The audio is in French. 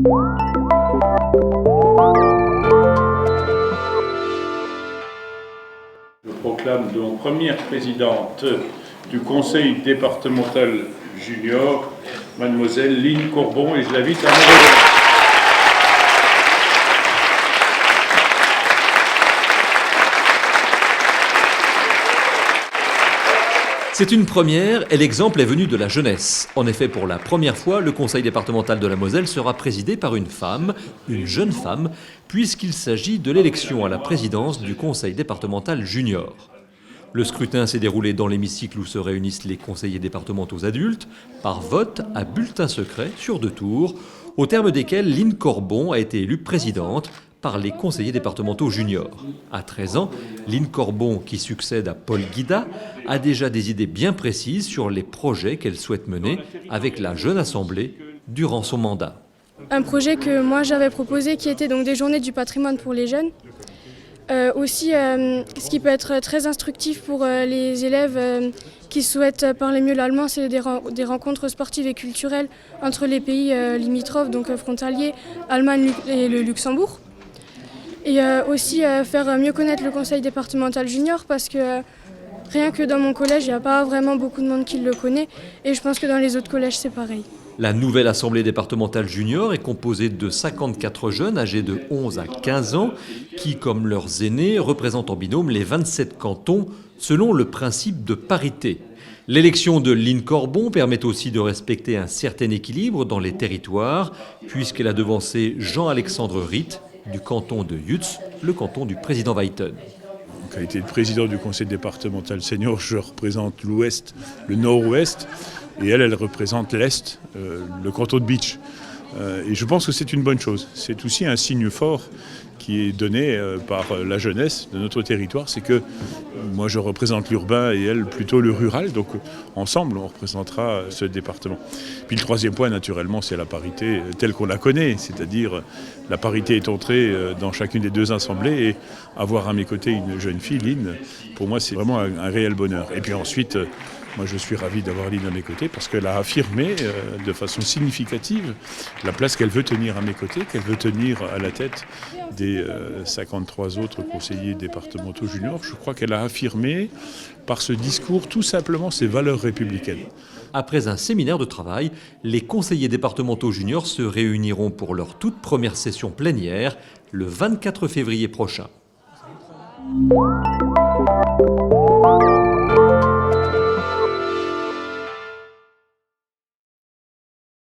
Je proclame donc première présidente du conseil départemental junior, mademoiselle Line Corbon, et je l'invite à me rejoindre. C'est une première et l'exemple est venu de la jeunesse. En effet, pour la première fois, le conseil départemental de la Moselle sera présidé par une femme, une jeune femme, puisqu'il s'agit de l'élection à la présidence du conseil départemental junior. Le scrutin s'est déroulé dans l'hémicycle où se réunissent les conseillers départementaux adultes, par vote à bulletin secret sur 2 tours, au terme desquels Line Corbon a été élue présidente par les conseillers départementaux juniors. À 13 ans, Line Corbon, qui succède à Paul Guida, a déjà des idées bien précises sur les projets qu'elle souhaite mener avec la jeune assemblée durant son mandat. Un projet que moi j'avais proposé qui était donc des journées du patrimoine pour les jeunes. Ce qui peut être très instructif pour les élèves qui souhaitent parler mieux l'allemand, c'est des rencontres sportives et culturelles entre les pays limitrophes, donc frontaliers, Allemagne et le Luxembourg. Et faire mieux connaître le conseil départemental junior parce que rien que dans mon collège, il n'y a pas vraiment beaucoup de monde qui le connaît et je pense que dans les autres collèges, c'est pareil. La nouvelle assemblée départementale junior est composée de 54 jeunes âgés de 11 à 15 ans qui, comme leurs aînés, représentent en binôme les 27 cantons selon le principe de parité. L'élection de Line Corbon permet aussi de respecter un certain équilibre dans les territoires puisqu'elle a devancé Jean-Alexandre Ritt du canton de Yutz, le canton du président Weiten. En qualité de président du conseil départemental senior, je représente l'ouest, le nord-ouest, et elle représente l'est, le canton de Bitche. Et je pense que c'est une bonne chose. C'est aussi un signe fort qui est donné par la jeunesse de notre territoire, c'est que moi je représente l'urbain et elle plutôt le rural, donc ensemble on représentera ce département. Puis le troisième point naturellement c'est la parité telle qu'on la connaît, c'est-à-dire la parité est entrée dans chacune des 2 assemblées et avoir à mes côtés une jeune fille, Line, pour moi c'est vraiment un réel bonheur. Et puis ensuite, moi je suis ravi d'avoir Line à mes côtés parce qu'elle a affirmé de façon significative la place qu'elle veut tenir à mes côtés, qu'elle veut tenir à la tête des 53 autres conseillers départementaux juniors. Je crois qu'elle a affirmé par ce discours tout simplement ses valeurs républicaines. Après un séminaire de travail, les conseillers départementaux juniors se réuniront pour leur toute première session plénière le 24 février prochain.